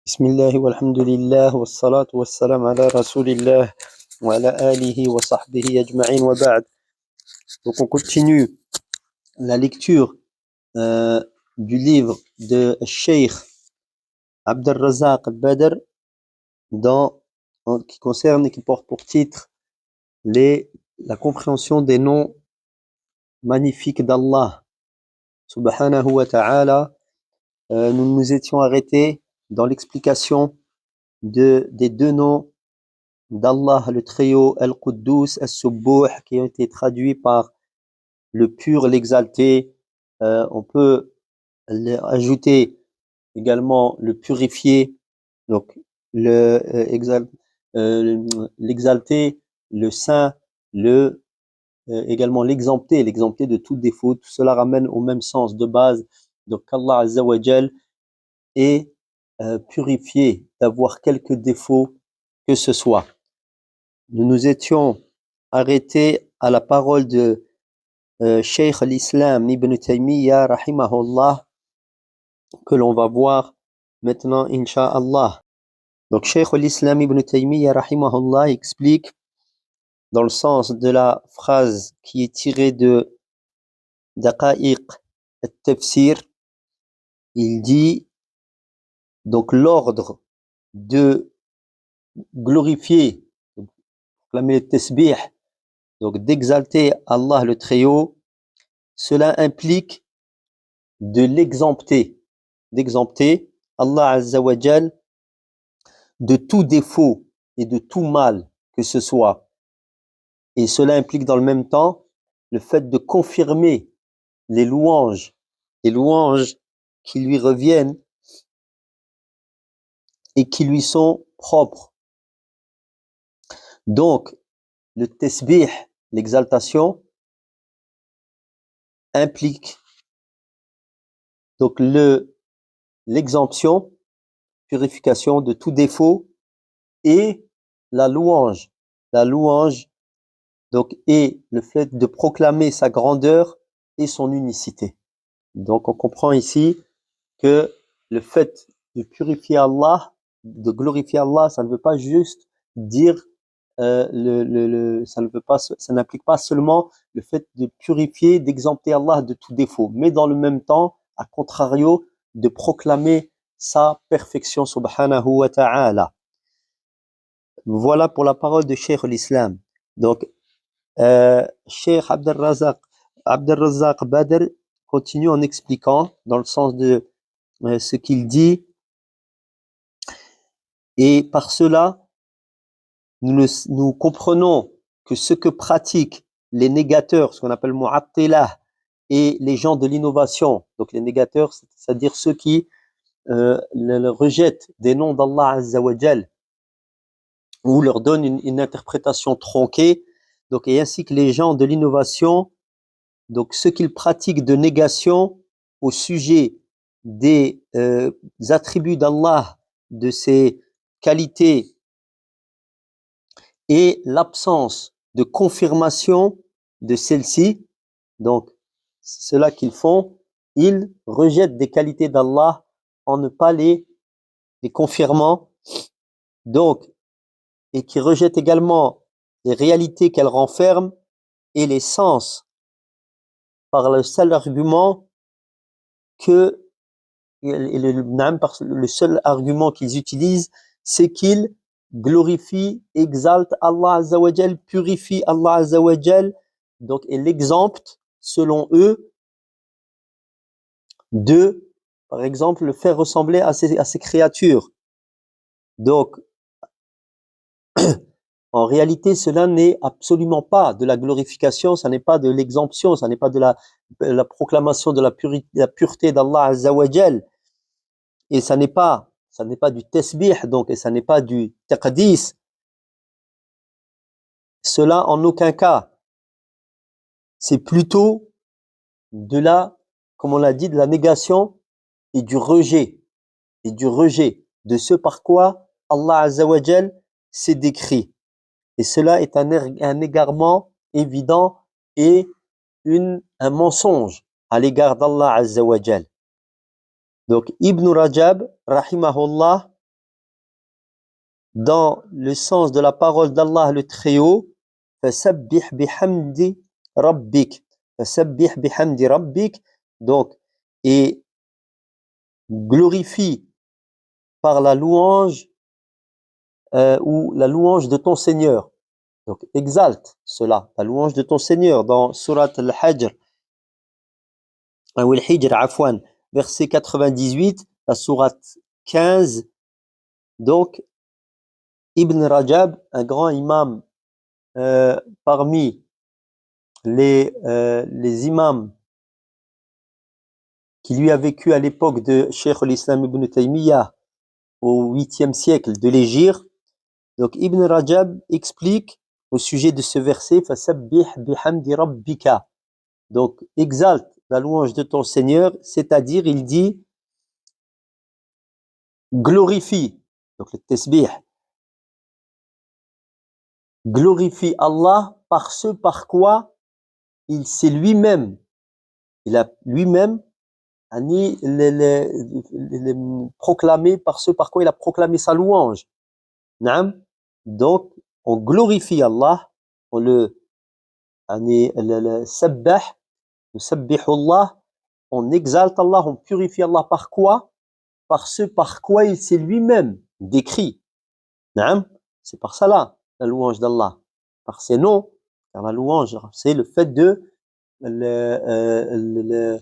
Bismillah walhamdulillah wassalatu wassalam ala rasulillah wa ala alihi wa sahbihi ajma'in wa ba'd. Donc on continue la lecture du livre de Cheikh Abdelrazak Al-Badr qui concerne et qui porte pour titre la compréhension des noms magnifiques d'Allah subhanahu wa ta'ala. Nous nous étions arrêtés dans l'explication des deux noms d'Allah, le Très-Haut, Al-Quddus, Al-Subbuh, qui ont été traduits par le pur, l'exalté. On peut ajouter également le purifié, donc l'exalté, le saint, également l'exempté de tout défaut. Tout cela ramène au même sens de base. Donc Allah Azza wa Jal est purifié d'avoir quelque défaut que ce soit. Nous nous étions arrêtés à la parole de Cheikh al-Islam Ibn Taymiyyah rahimahullah, que l'on va voir maintenant incha'Allah. Donc Cheikh al-Islam Ibn Taymiyyah rahimahullah explique dans le sens de la phrase qui est tirée de Daqa'iq al-Tafsir. Il dit donc l'ordre de glorifier, proclamer le tasbih, donc d'exalter Allah le Très-Haut, cela implique d'exempter Allah Azza wa Jal de tout défaut et de tout mal que ce soit. Et cela implique dans le même temps le fait de confirmer les louanges qui lui reviennent et qui lui sont propres. Donc, le tasbih, l'exaltation, implique donc l'exemption, purification de tout défaut, et la louange donc est le fait de proclamer sa grandeur et son unicité. Donc on comprend ici que le fait de purifier Allah, de glorifier Allah, ça ne veut pas juste dire ça n'implique pas seulement le fait de purifier, d'exempter Allah de tout défaut, mais dans le même temps, à contrario, de proclamer sa perfection subhanahu wa ta'ala. Voilà pour la parole de Cheikh l'Islam. Donc, Cheikh Abdelrazak Badr continue en expliquant dans le sens de ce qu'il dit, et par cela, nous comprenons que ce que pratiquent les négateurs, ce qu'on appelle mu'attilah, et les gens de l'innovation, donc les négateurs, c'est-à-dire ceux qui rejettent des noms d'Allah Azza wa Jal, ou leur donnent une interprétation tronquée, donc, et ainsi que les gens de l'innovation, donc ce qu'ils pratiquent de négation au sujet des attributs d'Allah, de ses qualités, et l'absence de confirmation de celle-ci. Donc, c'est cela qu'ils font. Ils rejettent des qualités d'Allah en ne pas les confirmant. Donc, et qui rejettent également les réalités qu'elles renferment et les sens par le seul argument le seul argument qu'ils utilisent, c'est qu'ils glorifient, exaltent Allah Azza wa Jal, purifient Allah Azza wa Jal, donc, et l'exemptent, selon eux, de, par exemple, le faire ressembler à ces créatures. Donc, en réalité, cela n'est absolument pas de la glorification, ça n'est pas de l'exemption, ça n'est pas de la proclamation de la pureté d'Allah Azza wa Jal, et ça n'est pas du tasbih, donc, et ça n'est pas du taqdis. Cela en aucun cas. C'est plutôt comme on l'a dit, de la négation et du rejet de ce par quoi Allah Azza wa Jal s'est décrit. Et cela est un égarement évident et un mensonge à l'égard d'Allah Azza wa Jal. Donc Ibn Rajab rahimahullah dans le sens de la parole d'Allah le Très-Haut, فَسَبِّحْ بِحَمْدِ رَبِّكَ. فَسَبِّحْ بِحَمْدِ رَبِّكَ. Donc, et glorifie par la louange ou la louange de ton Seigneur. Donc, exalte cela, la louange de ton Seigneur dans Surat Al-Hajr, ou Al-Hijr, afwan, verset 98, la sourate 15. Donc, Ibn Rajab, un grand imam parmi les imams qui lui a vécu à l'époque de Cheikh al-Islam Ibn Taymiyyah au 8e siècle de l'Hégire. Donc Ibn Rajab explique au sujet de ce verset فَسَبِّحْ بِحَمْدِ رَبِّكَ. Donc exalte la louange de ton Seigneur, c'est-à-dire il dit glorifie, donc le tasbih, glorifie Allah par ce par quoi il s'est lui-même, il a lui-même proclamé, par ce par quoi il a proclamé sa louange. Donc, on glorifie Allah, on le sabbah, nous sabbihu Allah, on exalte Allah, on purifie Allah par quoi? Par ce par quoi il s'est lui-même décrit. C'est par ça là, la louange d'Allah. Par ses noms, car la louange, c'est le fait de le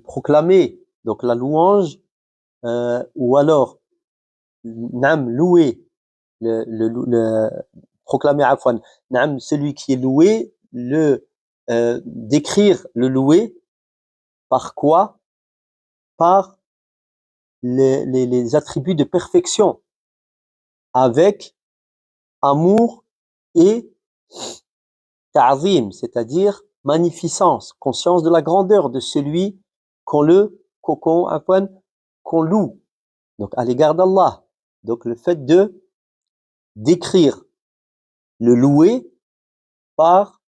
proclamer. Donc la louange, ou alors louer, le proclamer afwan, celui qui est loué, décrire le loué, par quoi? Par les attributs de perfection, avec amour et ta'zim, c'est-à-dire magnificence, conscience de la grandeur de celui qu'on loue, donc à l'égard d'Allah. Donc le fait de décrire le loué par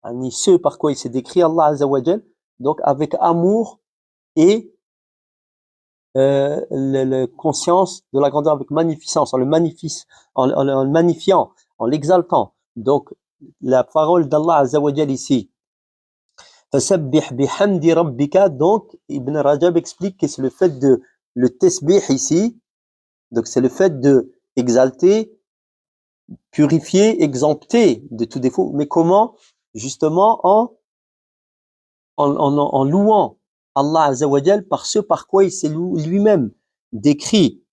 ce par quoi il s'est décrit, Allah Azza wa Jal, donc avec amour et conscience de la grandeur, avec magnificence, en le magnifiant, en l'exaltant. Donc la parole d'Allah Azza wa Jal ici, فَسَبِّحْ بِحَمْدِ رَبِّكَ, donc Ibn Rajab explique que c'est le fait de le tasbih ici, donc c'est le fait de exalter, purifier, exempter de tout défaut. Mais comment? Justement en louant Allah Azza wa Jal par ce par quoi il s'est lui-même décrit.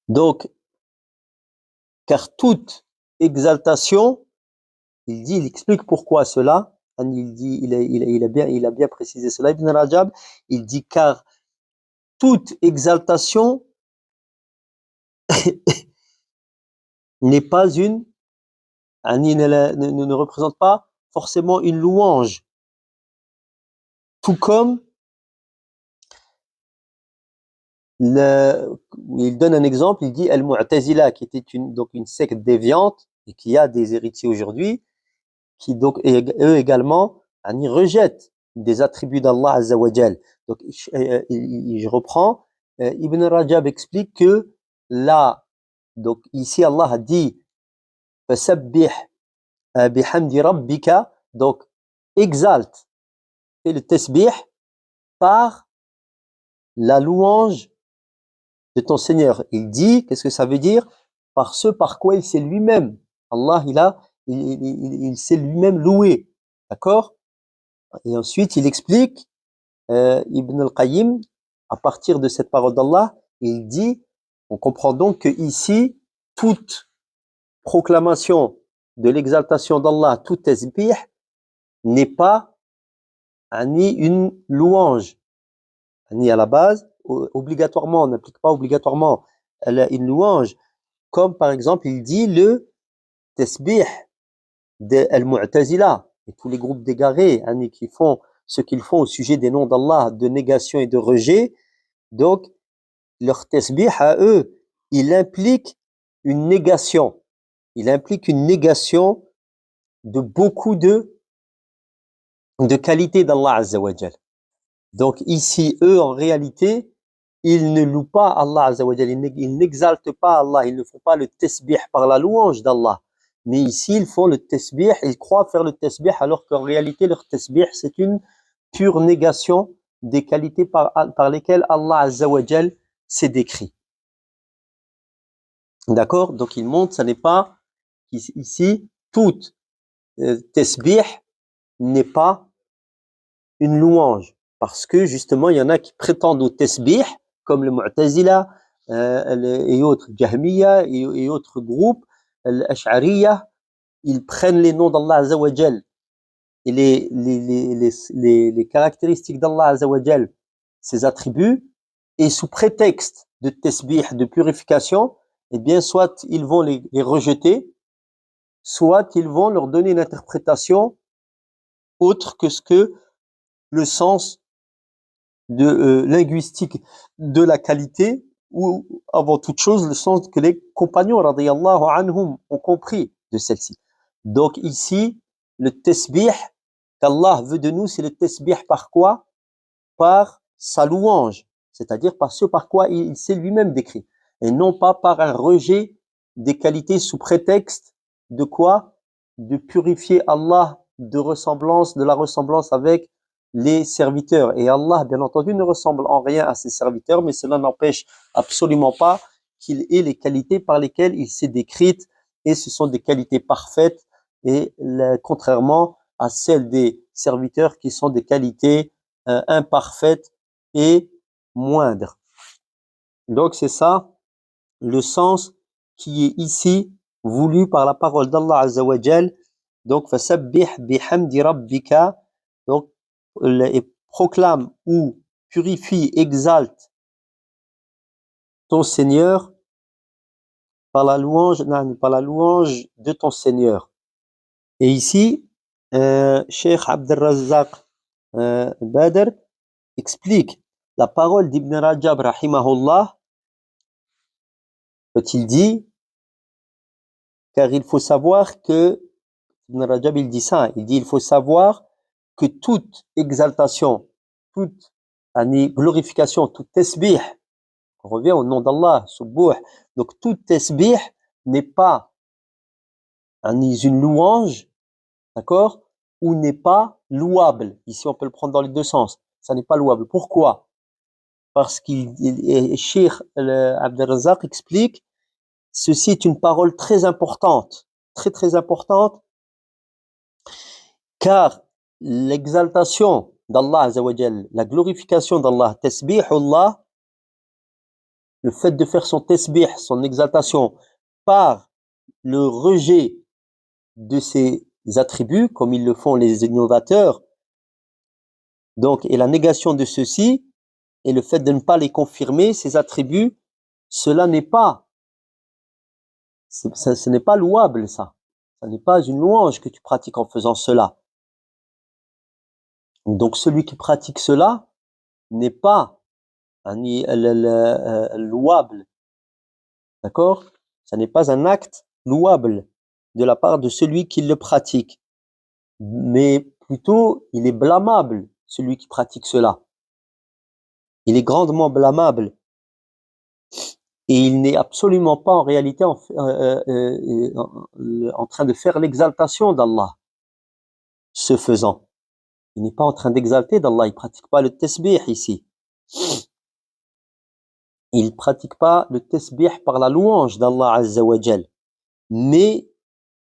Donc, car toute exaltation, il explique pourquoi cela. Il dit, il a bien précisé cela, Ibn Rajab. Il dit car toute exaltation n'est pas ne représente pas forcément une louange. Tout comme il donne un exemple, il dit Al-Mu'tazila, qui était une secte déviante et qui a des héritiers aujourd'hui, qui donc eux également rejettent des attributs d'Allah Azza wa Jal. Donc je reprends, Ibn Rajab explique que là, donc ici Allah a dit fasabbih bihamdi rabbika, donc exalte, et le tasbih par la louange de ton Seigneur. Il dit, qu'est-ce que ça veut dire? Par ce par quoi il s'est lui-même. Allah, il s'est lui-même loué. D'accord? Et ensuite, il explique, Ibn al-Qayyim, à partir de cette parole d'Allah, il dit, on comprend donc que ici, toute proclamation de l'exaltation d'Allah, tout tasbih, n'est pas ni une louange. Ni à la base, obligatoirement, on n'applique pas obligatoirement une louange. Comme par exemple, il dit le tasbih de Al-Mu'tazila et tous les groupes d'égarés qui font ce qu'ils font au sujet des noms d'Allah, de négation et de rejet. Donc, leur tasbih à eux, il implique une négation. Il implique une négation de beaucoup de qualités d'Allah Azza wa Jal. Donc ici, eux, en réalité, ils ne louent pas Allah Azza wa Jal, ils n'exaltent pas Allah, ils ne font pas le tasbih par la louange d'Allah. Mais ici, ils font le tasbih, ils croient faire le tasbih, alors qu'en réalité, leur tasbih, c'est une pure négation des qualités par lesquelles Allah Azza wa Jal s'est décrit. D'accord? Donc, il montre, ça n'est pas, ici, toute tasbih n'est pas une louange. Parce que, justement, il y en a qui prétendent au tasbih, comme le Mu'tazila et autres, Jahmiya et autres groupes, l'Ash'ariya, ils prennent les noms d'Allah Azza wa Jal et les caractéristiques d'Allah Azza wa Jal, ses attributs, et sous prétexte de tasbih, de purification, eh bien, soit ils vont les rejeter, soit ils vont leur donner une interprétation autre que ce que le sens de linguistique de la qualité, ou avant toute chose le sens que les compagnons radiyallahu anhum ont compris de celle-ci. Donc ici, le tasbih qu'Allah veut de nous, c'est le tasbih par quoi? Par sa louange, c'est-à-dire par ce par quoi il s'est lui-même décrit, et non pas par un rejet des qualités sous prétexte de quoi? De purifier Allah de la ressemblance avec les serviteurs. Et Allah, bien entendu, ne ressemble en rien à ses serviteurs, mais cela n'empêche absolument pas qu'il ait les qualités par lesquelles il s'est décrit, et ce sont des qualités parfaites, et contrairement à celles des serviteurs qui sont des qualités imparfaites et moindres. Donc c'est ça le sens qui est ici voulu par la parole d'Allah Azza wa Jal. Donc fasabbih bihamdi rabbika, donc et proclame ou purifie, exalte ton Seigneur par la louange de ton Seigneur. Et ici, Cheikh Abdel Razzaq Badr explique la parole d'Ibn Rajab rahimahullah quand il dit, car il faut savoir que, Ibn Rajab il dit ça, il faut savoir que toute exaltation, toute glorification, toute tasbih, on revient au nom d'Allah, Subbuh, donc toute tasbih n'est pas une louange, d'accord, ou n'est pas louable. Ici on peut le prendre dans les deux sens, ça n'est pas louable. Pourquoi? Parce qu'il Cheikh Abdel Razzaq explique, ceci est une parole très importante, très très importante, car l'exaltation d'Allah Azza wa Jal, la glorification d'Allah, tasbihullah, le fait de faire son tasbih, son exaltation, par le rejet de ses attributs, comme ils le font les innovateurs, donc, et la négation de ceux-ci, et le fait de ne pas les confirmer, ces attributs, cela n'est pas, ce n'est pas louable, ça. Ce n'est pas une louange que tu pratiques en faisant cela. Donc, celui qui pratique cela n'est pas louable. D'accord? Ça n'est pas un acte louable de la part de celui qui le pratique. Mais plutôt, il est blâmable, celui qui pratique cela. Il est grandement blâmable. Et il n'est absolument pas en réalité en train de faire l'exaltation d'Allah. Ce faisant, il n'est pas en train d'exalter d'Allah, il ne pratique pas le tasbih ici. Il ne pratique pas le tasbih par la louange d'Allah Azza wa Jal. Mais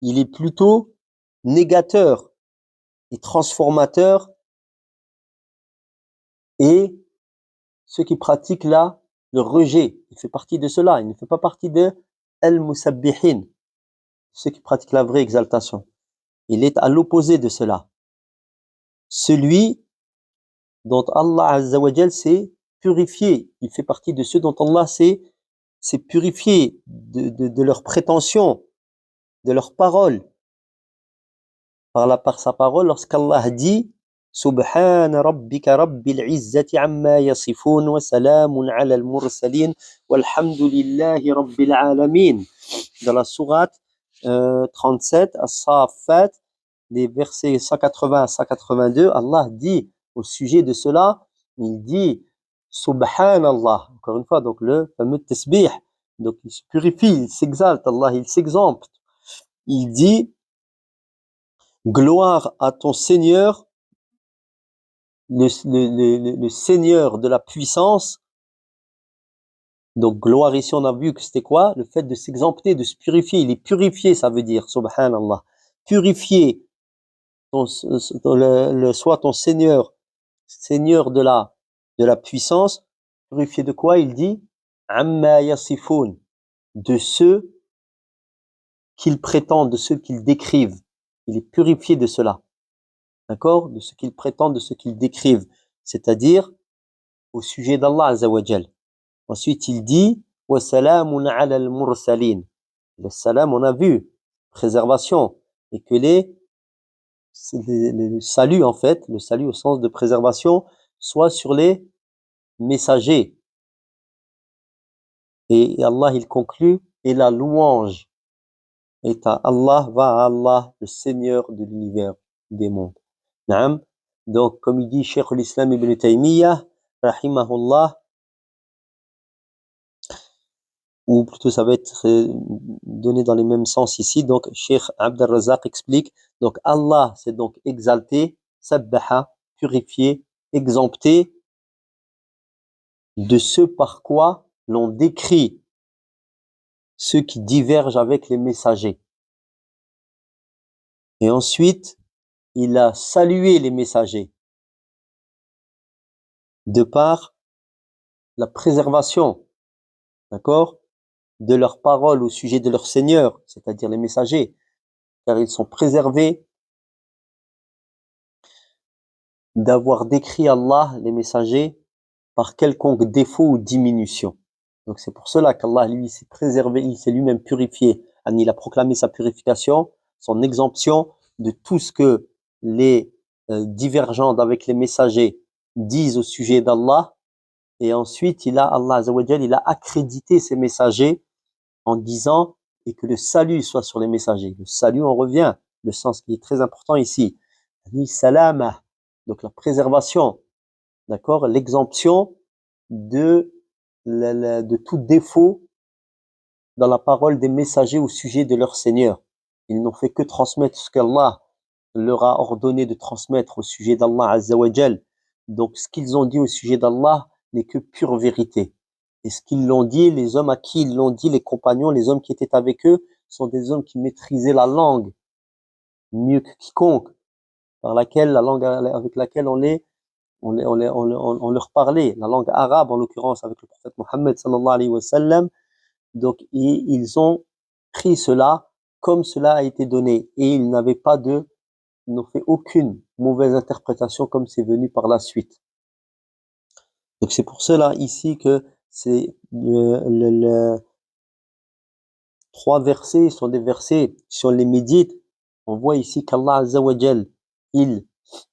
il est plutôt négateur et transformateur, et ceux qui pratiquent là le rejet, il fait partie de cela, il ne fait pas partie de al-musabbihin, ceux qui pratiquent la vraie exaltation. Il est à l'opposé de cela. Celui dont Allah Azza wa Jal s'est purifié, il fait partie de ceux dont Allah s'est purifié de leurs prétentions, de leurs paroles, par sa parole, lorsqu'Allah dit سبحان ربك رب العزة عما يصفون وسلام على المرسلين والحمد لله رب العالمين. Dans la sourate 37, As-Saffat, les versets 180 à 182, Allah dit au sujet de cela, il dit Subhanallah. Encore une fois, donc le fameux tasbih. Donc il se purifie, il s'exalte, Allah, il s'exempte. Il dit, gloire à ton Seigneur, le Seigneur de la puissance. Donc gloire ici, on a vu que c'était quoi? Le fait de s'exempter, de se purifier. Il est purifié, ça veut dire, subhanallah. Purifié, soit ton Seigneur, Seigneur de la puissance. Purifié de quoi? Il dit, amma yasifoun, de ceux qu'ils prétendent, de ceux qu'ils décrivent. Il est purifié de cela. D'accord? De ce qu'ils prétendent, de ce qu'ils décrivent. C'est-à-dire, au sujet d'Allah Azza wa Jal. Ensuite, il dit, wa salamun ala al-mursalin. Le salam, on a vu, préservation. Et que le salut, en fait, le salut au sens de préservation, soit sur les messagers. Et Allah, il conclut, et la louange est à Allah, va à Allah, le Seigneur de l'univers, des mondes. Naam. Donc, comme il dit Cheikh l'Islam Ibn Taymiyyah, rahimahullah, ou plutôt ça va être donné dans les mêmes sens ici. Donc, Cheikh Abd al-Razzaq explique, donc Allah, c'est donc exalté, sabbaha, purifié, exempté de ce par quoi l'on décrit ceux qui divergent avec les messagers. Et ensuite, il a salué les messagers de par la préservation, d'accord, de leurs paroles au sujet de leur Seigneur, c'est-à-dire les messagers, car ils sont préservés d'avoir décrit Allah, les messagers, par quelconque défaut ou diminution. Donc c'est pour cela qu'Allah, lui, s'est préservé, il s'est lui-même purifié, il a proclamé sa purification, son exemption de tout ce que les divergents avec les messagers disent au sujet d'Allah. Et ensuite, Allah Azza wa Jal, il a accrédité ces messagers en disant, et que le salut soit sur les messagers. Le salut, on revient, le sens qui est très important ici. Salama, donc la préservation, d'accord, l'exemption de tout défaut dans la parole des messagers au sujet de leur Seigneur. Ils n'ont fait que transmettre ce qu'Allah leur a ordonné de transmettre au sujet d'Allah Azza wa Jal. Donc ce qu'ils ont dit au sujet d'Allah n'est que pure vérité. Et ce qu'ils l'ont dit, les hommes à qui ils l'ont dit, les compagnons, les hommes qui étaient avec eux, sont des hommes qui maîtrisaient la langue mieux que quiconque, la langue avec laquelle on leur parlait, la langue arabe en l'occurrence avec le prophète Mohammed sallallahu alayhi wa sallam. Donc ils ont pris cela comme cela a été donné et ils n'ont fait aucune mauvaise interprétation comme c'est venu par la suite. Donc c'est pour cela ici que c'est trois versets sont des versets, si on les médite, on voit ici qu'Allah Azza wa Jal, il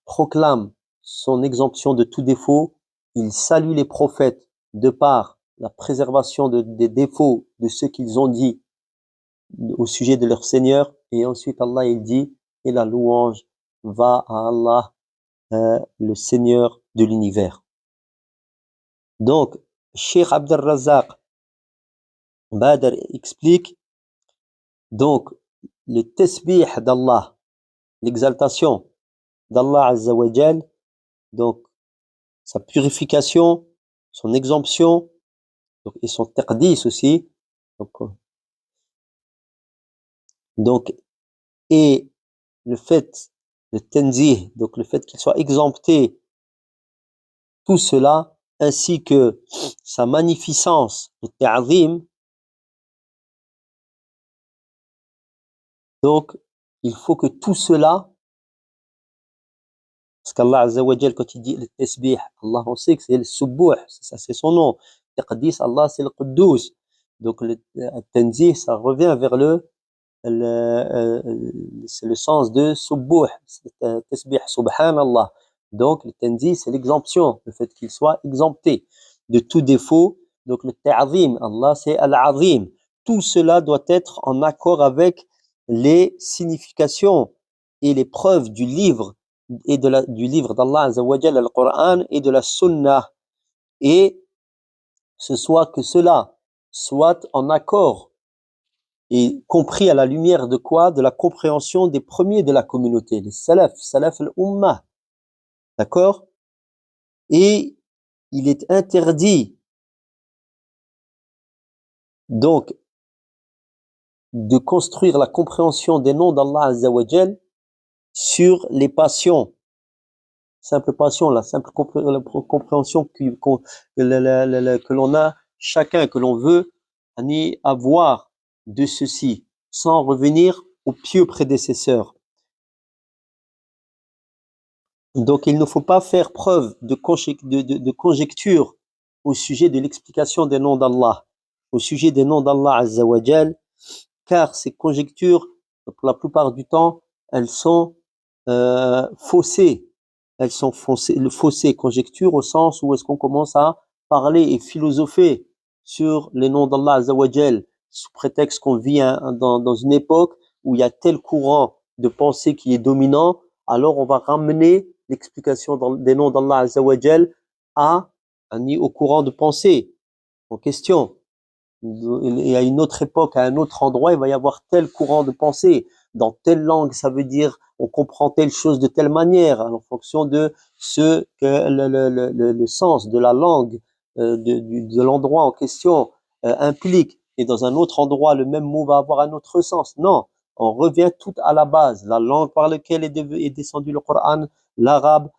proclame son exemption de tout défaut, il salue les prophètes de par la préservation des défauts de ce qu'ils ont dit au sujet de leur Seigneur, et ensuite Allah il dit, et la louange va à Allah, le Seigneur de l'univers. Donc, Cheikh Abd al-Razzaq Badr explique, donc, le tasbih d'Allah, l'exaltation d'Allah Azza wa Jal, donc sa purification, son exemption, donc, et son taqdis aussi, donc, et le fait, le tanzih, donc le fait qu'il soit exempté, tout cela, ainsi que sa magnificence, le ta'zim, donc il faut que tout cela, parce qu'Allah Azza wa Jal, quand il dit le tasbih, Allah, on sait que c'est le subuh, ça c'est son nom. Taqdis, Allah, c'est le Quddus. Donc le tanzih, ça revient vers c'est le sens de subuh, tasbih, subhanallah. Donc le tanzih, c'est l'exemption, le fait qu'il soit exempté de tout défaut. Donc le ta'zim, Allah, c'est al-azim. Tout cela doit être en accord avec les significations et les preuves du livre et du livre d'Allah Azza wa Jalla, le Coran, et de la Sunnah et ce soit que cela soit en accord et compris à la lumière de quoi? De la compréhension des premiers de la communauté, les salaf al-ummah, d'accord? Et il est interdit donc de construire la compréhension des noms d'Allah Azza wa Jal sur les passions, simple passion, la simple compréhension que l'on a chacun, que l'on veut avoir de ceci, sans revenir aux pieux prédécesseurs. Donc il ne faut pas faire preuve de conjecture au sujet de l'explication des noms d'Allah, au sujet des noms d'Allah Azza wa Jal, car ces conjectures, pour la plupart du temps, elles sont faussées. Elles sont faussées conjectures au sens où est-ce qu'on commence à parler et philosopher sur les noms d'Allah Azza wa Jal, sous prétexte qu'on vit dans une époque où il y a tel courant de pensée qui est dominant, alors on va ramener l'explication des noms d'Allah Azza wa Jal au courant de pensée en question. Et à une autre époque, à un autre endroit, il va y avoir tel courant de pensée. Dans telle langue, ça veut dire on comprend telle chose de telle manière, en fonction de ce que le sens de la langue, de l'endroit en question implique. Et dans un autre endroit, le même mot va avoir un autre sens. Non, on revient tout à la base. La langue par laquelle est descendu le Coran, l'arabe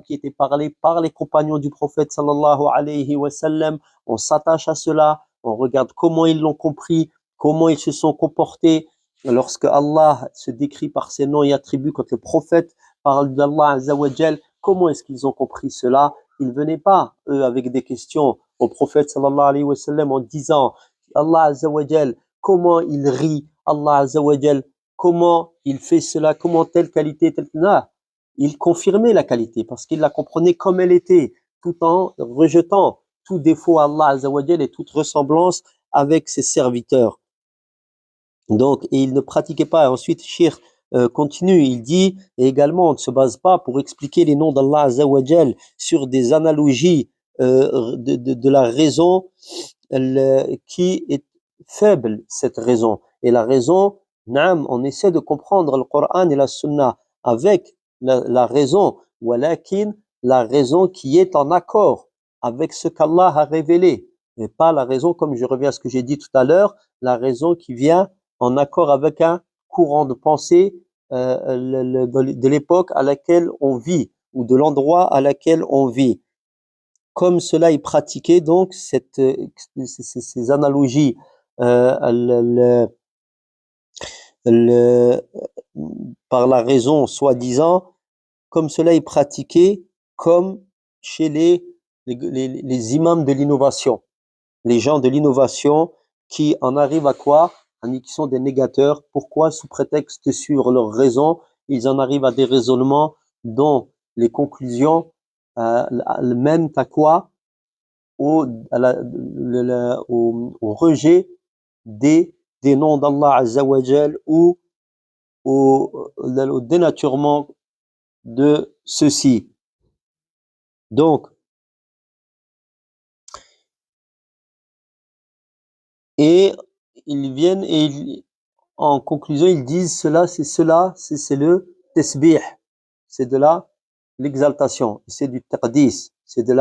qui était parlé par les compagnons du prophète sallallahu alayhi wa sallam. On s'attache à cela. On regarde comment ils l'ont compris, comment ils se sont comportés. Lorsque Allah se décrit par ses noms et attributs, quand le prophète parle d'Allah Azza wa Jal, comment est-ce qu'ils ont compris cela? Ils ne venaient pas, eux, avec des questions au prophète sallallahu alayhi wa sallam en disant Allah Azza wa Jal, comment il rit, Allah Azza wa Jal, comment il fait cela, comment telle qualité, telle... Non, il confirmait la qualité parce qu'il la comprenait comme elle était, tout en rejetant tout défaut à Allah Azza wa Jal et toute ressemblance avec ses serviteurs. Donc, et il ne pratiquait pas. Ensuite, Cheikh continue, il dit, et également, on ne se base pas pour expliquer les noms d'Allah Azza wa Jal sur des analogies de la raison qui est faible, cette raison. Et la raison, naam, on essaie de comprendre le Coran et la Sunna avec la raison, walakin, la raison qui est en accord avec ce qu'Allah a révélé, et pas la raison, comme je reviens à ce que j'ai dit tout à l'heure, la raison qui vient en accord avec un courant de pensée de l'époque à laquelle on vit ou de l'endroit à laquelle on vit. Comme cela est pratiqué, donc ces analogies par la raison soi-disant, comme cela est pratiqué comme chez les imams de l'innovation, les gens de l'innovation qui en arrivent à quoi? Qui sont des négateurs. Pourquoi? Sous prétexte sur leur raison, ils en arrivent à des raisonnements dont les conclusions mènent à quoi? Au rejet des noms d'Allah Azza wa Jal ou au dénaturement de ceux-ci. Donc, et ils viennent et en conclusion, ils disent c'est le tasbih, c'est de l'exaltation, c'est du taqdis, c'est de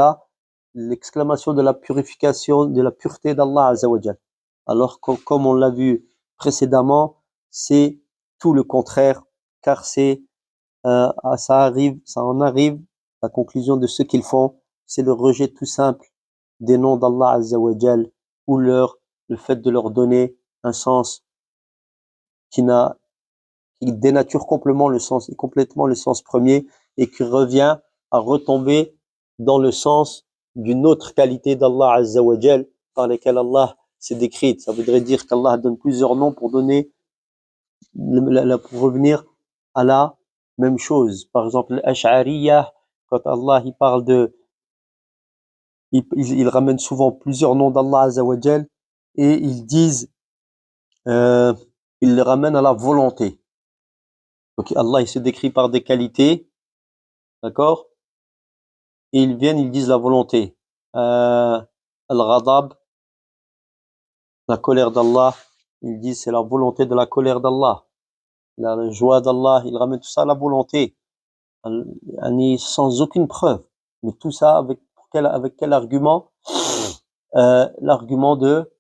l'exclamation de la purification, de la pureté d'Allah Azza wa Jal. Alors comme on l'a vu précédemment, c'est tout le contraire, car ça en arrive, la conclusion de ce qu'ils font, c'est le rejet tout simple des noms d'Allah Azza wa Jal, ou le fait de leur donner un sens qui dénature complètement le sens premier et qui revient à retomber dans le sens d'une autre qualité d'Allah Azza wa Jal par laquelle Allah s'est décrite. Ça voudrait dire qu'Allah donne plusieurs noms pour revenir à la même chose. Par exemple, l'Ash'ariyah, quand Allah il parle il ramène souvent plusieurs noms d'Allah Azza wa Jal et ils disent il les ramène à la volonté. Donc Allah il se décrit par des qualités, d'accord? Et ils disent la volonté. al-ghadab, la colère d'Allah. Il dit c'est la volonté de la colère d'Allah. La joie d'Allah, il ramène tout ça à la volonté, sans aucune preuve. Mais tout ça avec quel argument? L'argument de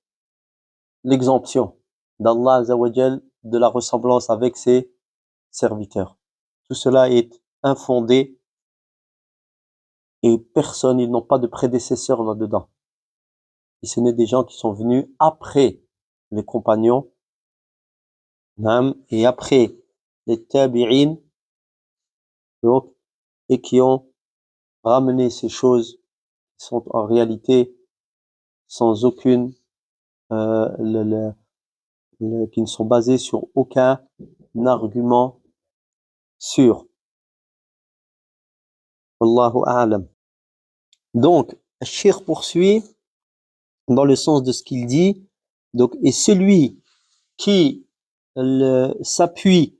l'exemption d'Allah Azzawajal de la ressemblance avec ses serviteurs. Tout cela est infondé et personne, ils n'ont pas de prédécesseurs là-dedans. Et ce n'est des gens qui sont venus après les compagnons et après les tabi'in, donc, et qui ont ramené ces choses qui sont en réalité sans aucune, qui ne sont basées sur aucun argument sûr. Wallahu a'lam. Donc, Cheikh poursuit dans le sens de ce qu'il dit. Donc, et celui qui s'appuie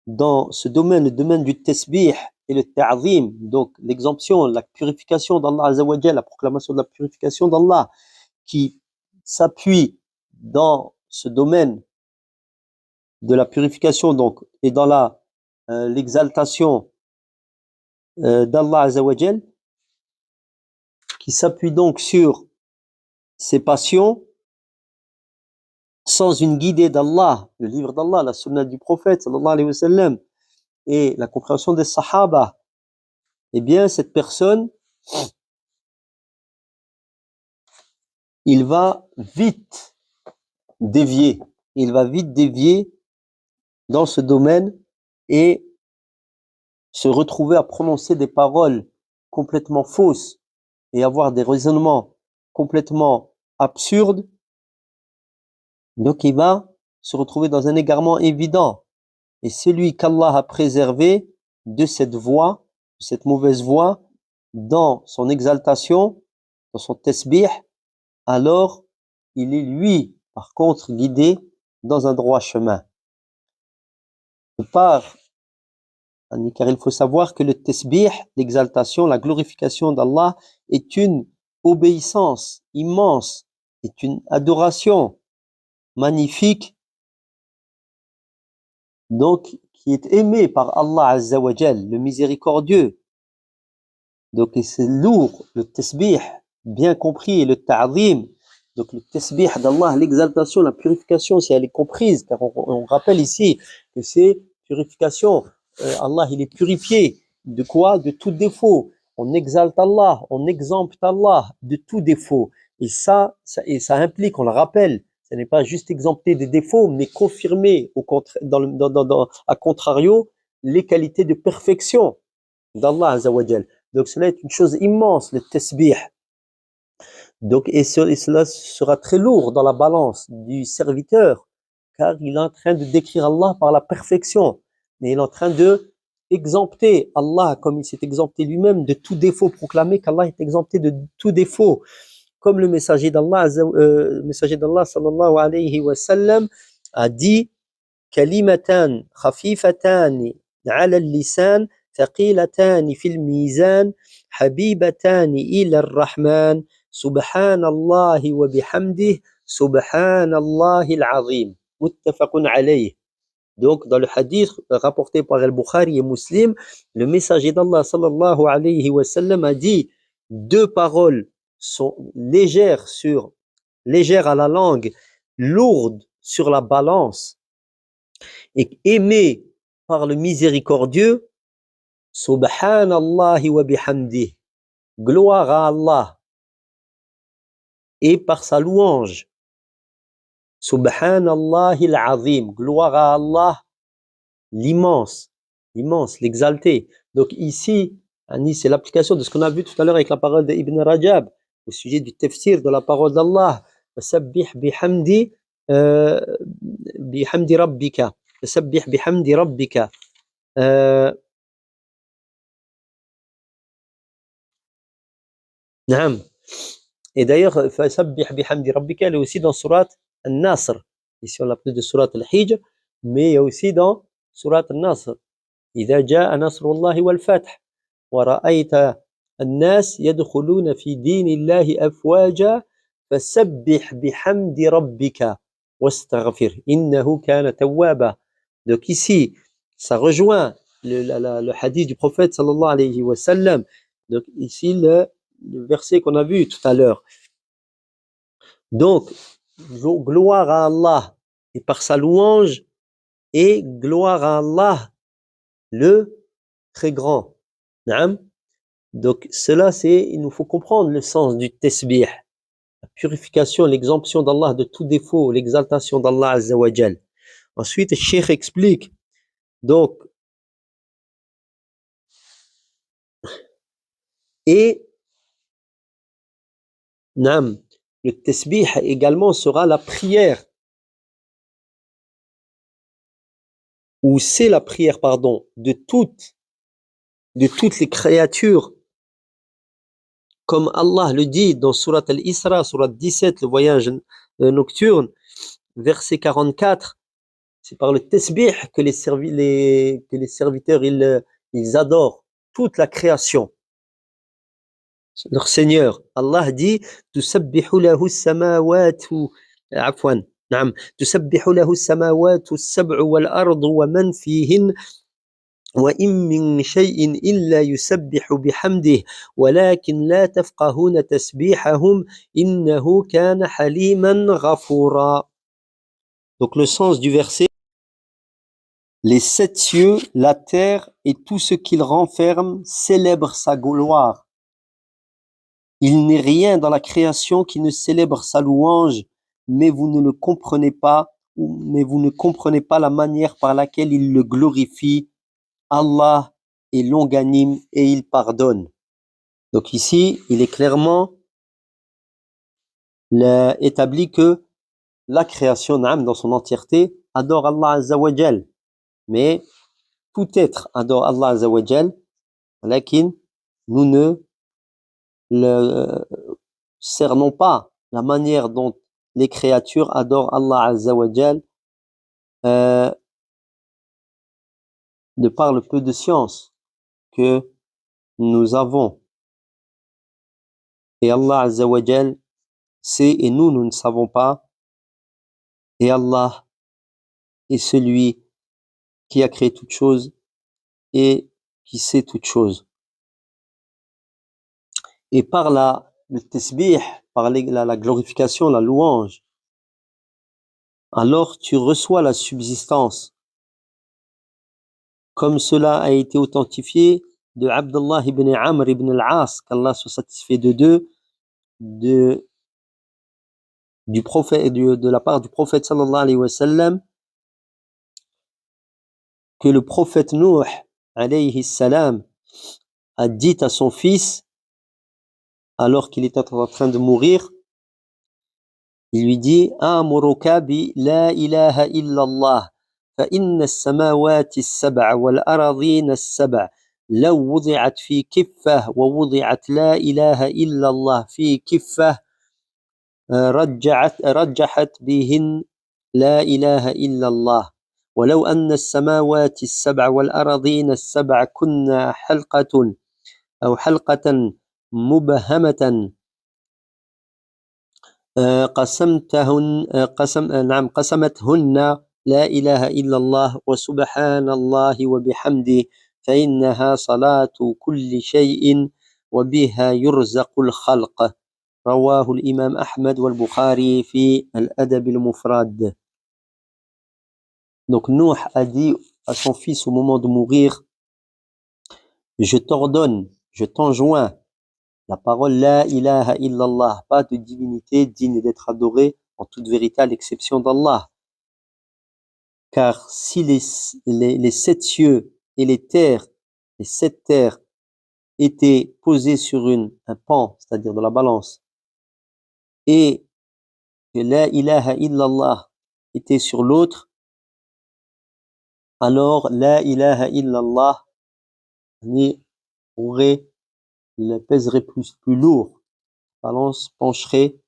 dans ce domaine, le domaine du tasbih et le ta'zim, donc l'exemption, la purification d'Allah Azzawajal, la proclamation de la purification d'Allah, qui s'appuie dans ce domaine de la purification donc et dans l'exaltation d'Allah Azzawajal, qui s'appuie donc sur ses passions sans une guidée d'Allah, le livre d'Allah, la sunna du prophète sallallahu alayhi wa sallam et la compréhension des sahaba, eh bien cette personne, il va vite dévier dans ce domaine et se retrouver à prononcer des paroles complètement fausses et avoir des raisonnements complètement absurdes. Donc il va se retrouver dans un égarement évident. Et celui qu'Allah a préservé de cette voie, de cette mauvaise voie, dans son exaltation, dans son tasbih, alors il est lui, par contre, guidé dans un droit chemin. Car il faut savoir que le tasbih, l'exaltation, la glorification d'Allah est une obéissance immense, est une adoration magnifique, donc qui est aimée par Allah Azza wa Jal, le miséricordieux. Donc c'est lourd, le tasbih, bien compris, et le ta'zim. Donc le tasbih d'Allah, l'exaltation, la purification, si elle est comprise, car on rappelle ici que c'est purification. Allah, il est purifié de quoi? De tout défaut. On exalte Allah, on exempte Allah de tout défaut. Et ça implique, on le rappelle, ce n'est pas juste exempter des défauts, mais confirmer à contrario les qualités de perfection d'Allah Azza wa Jal. Donc cela est une chose immense, le tasbih. Donc, et cela sera très lourd dans la balance du serviteur, car il est en train de décrire Allah par la perfection. Et il est en train de exempter Allah, comme il s'est exempté lui-même de tout défaut, proclamer qu'Allah est exempté de tout défaut. Comme le messager d'Allah sallallahu alayhi wa sallam a dit kalimatan khafifatan ala al-lisan ثقيلتان في الميزان حبيبتان إلى الرحمن سبحان الله وبحمده سبحان الله العظيم متفق عليه. Donc dans le hadith rapporté par Al-Bukhari et Muslim, le messager d'Allah sallallahu alayhi wa sallam a dit deux paroles sont légères à la langue, lourdes sur la balance et aimées par le miséricordieux. Subhanallahi wa bihamdih, gloire à Allah et par sa louange. Subhanallahi al-azim, gloire à Allah l'immense, l'exalté. Donc ici, c'est l'application de ce qu'on a vu tout à l'heure avec la parole d'Ibn Rajab au sujet du tafsir de la parole d'Allah. Fasabbih bihamdi rabbika. Fasabbih bihamdi rabbika. Naam. Et d'ailleurs, Fasabbih bihamdi rabbika, elle est aussi dans Surat An-Nasr. Ici, on l'a plus de Surat Al-Hijr, mais il y a aussi dans Surat An-Nasr. إذا جاء نصر الله والفتح ورأيت الناس يدخلون في دين الله أفواجا فسبح بحمد ربك واستغفر إنه كان توابا. Donc ici, ça rejoint le hadith du prophète sallallahu alayhi wa sallam. Donc ici, le verset qu'on a vu tout à l'heure. Donc, gloire à Allah et par sa louange et gloire à Allah le très grand. Naam. Donc cela, il nous faut comprendre le sens du tasbih, la purification, l'exemption d'Allah de tout défaut, l'exaltation d'Allah Azza wa Jal. Ensuite, le Cheikh explique, donc, et naam, le tasbih également sera la prière, ou c'est la prière, pardon, de toutes les créatures, comme Allah le dit dans Surat Al-Isra, Surat 17, le voyage nocturne, verset 44, c'est par le tasbih que les serviteurs ils adorent toute la création, leur Seigneur. Allah dit تسبح له السماوات عفوا نعم تسبح له السماوات السبع والأرض ومن فيهن وإن من شيء إلا يسبح بحمده ولكن لا تفقهون تسبيحهم إنه كان حليما غفورا. Donc le sens du verset: les 7 cieux, la terre et tout ce qu'il renferme célèbrent sa gloire. Il n'est rien dans la création qui ne célèbre sa louange, mais vous ne comprenez pas la manière par laquelle il le glorifie. Allah est longanime et il pardonne. Donc ici, il est clairement établi que la création dans son entièreté adore Allah Azza wa Jal. Mais tout être adore Allah Azza wa Jal, lakin nous ne cernons pas la manière dont les créatures adorent Allah Azza wa Jal de par le peu de science que nous avons. Et Allah Azza wa Jal sait et nous ne savons pas. Et Allah est celui qui a créé toutes choses et qui sait toutes choses. Et par le tasbih, par la glorification, la louange, alors tu reçois la subsistance. Comme cela a été authentifié de Abdullah ibn Amr ibn al-As, qu'Allah soit satisfait de deux, du prophète, de la part du prophète sallallahu alayhi wa sallam, que le prophète Nuh alayhi salam a dit à son fils, alors qu'il était en train de mourir, il lui dit: Amuruka bi la ilaha illallah, fa inna as-samawati as-sab'a wal aradina as-sab'a law wudi'at fi kiffah wa wudi'at la ilaha illallah fi kiffah رجحت بهن لا إله إلا الله ولو أن السماوات السبع والأراضين السبع كنا حلقة مبهمة قسمتهن لا إله إلا الله وسبحان الله وبحمده فإنها صلاة كل شيء وبها يرزق الخلق. رواه الإمام أحمد والبخاري في الأدب المفرد. Donc Nuh a dit à son fils au moment de mourir: je t'ordonne, je t'enjoins la parole la ilaha illallah, pas de divinité digne d'être adorée en toute vérité à l'exception d'Allah. Car si les 7 cieux et les 7 terres étaient posés sur un pan, c'est-à-dire de la balance, et que la ilaha illallah était sur l'autre, alors la ilaha illallah pèserait plus lourd. La balance pencherait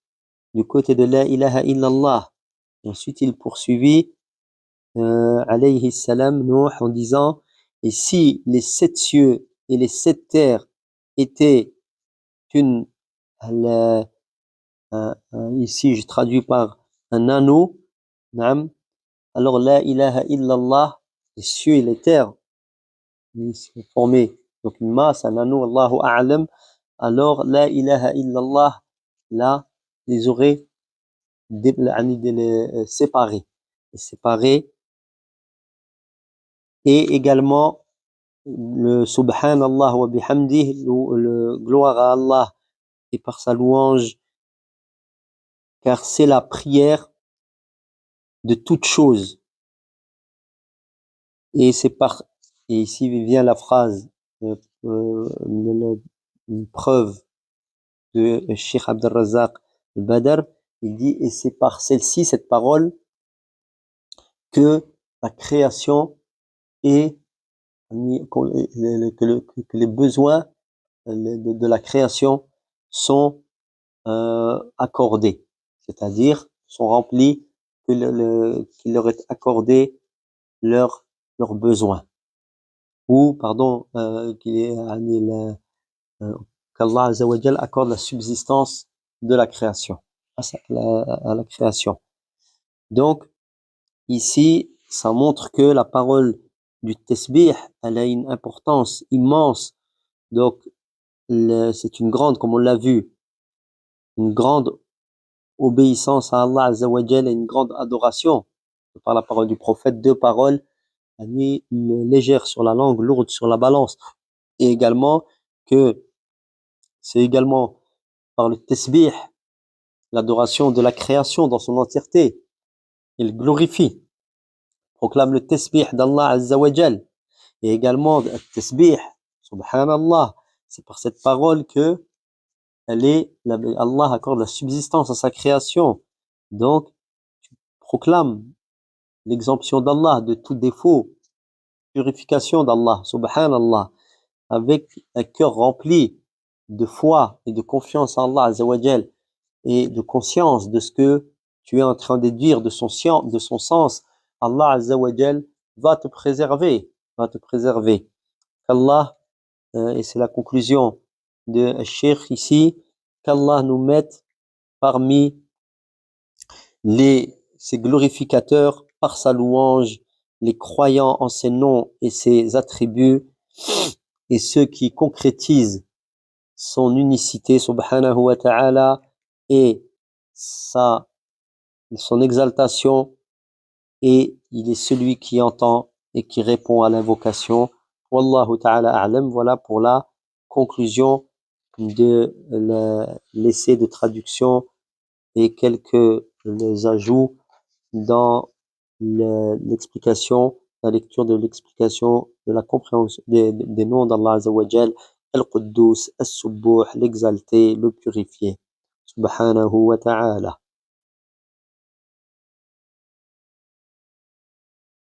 du côté de la ilaha illallah. Et ensuite il poursuivit alayhi salam Nuh en disant: et si les 7 cieux et les 7 terres étaient une, ici je traduis par un anneau, naam. Alors la ilaha illallah, les cieux et les terres, ils sont formés, donc une masse, un anneau, Allahu a'lam. Alors la ilaha illallah, là, les aurait séparés. Séparés. Et également le subhanallah wa bihamdih, le gloire à Allah et par sa louange, car c'est la prière de toute chose. Et et ici vient la phrase, une preuve de Cheikh Abdel Razak al-Badr. Il dit, et c'est par celle-ci, cette parole, que la création et que les besoins de la création sont accordés, c'est-à-dire sont remplis, qu'il leur est accordé leurs besoins, ou pardon, qu'Allah Azza wa Jal accorde la subsistance de la création, à la création. Donc ici, ça montre que la parole du tasbih, elle a une importance immense. Donc c'est une grande, comme on l'a vu, une grande obéissance à Allah Azza wa Jal et une grande adoration par la parole du prophète. Deux paroles, légères sur la langue, lourdes sur la balance. Et également que c'est également par le tasbih, l'adoration de la création dans son entièreté. Il glorifie, proclame le tasbih d'Allah Azza wa Jal. Et également le tasbih, subhanallah, c'est par cette parole que Allah accorde la subsistance à sa création. Donc, tu proclames l'exemption d'Allah de tout défaut, purification d'Allah, subhanallah, avec un cœur rempli de foi et de confiance en Allah Azza wa Jal, et de conscience de ce que tu es en train de dire, de son sens. Allah Azza wa Jal va te préserver, Qu'Allah, et c'est la conclusion de Cheikh ici, qu'Allah nous mette parmi ses glorificateurs par sa louange, les croyants en ses noms et ses attributs, et ceux qui concrétisent son unicité, subhanahu wa ta'ala, et son exaltation, et il est celui qui entend et qui répond à l'invocation. Wallahu ta'ala a'lam. Voilà pour la conclusion de l'essai de traduction et quelques ajouts dans l'explication, la lecture de l'explication de la compréhension des noms d'Allah Azza wa Jal, Al-Quddus, As-Subbuh, l'exalté, le purifié, subhanahu wa ta'ala.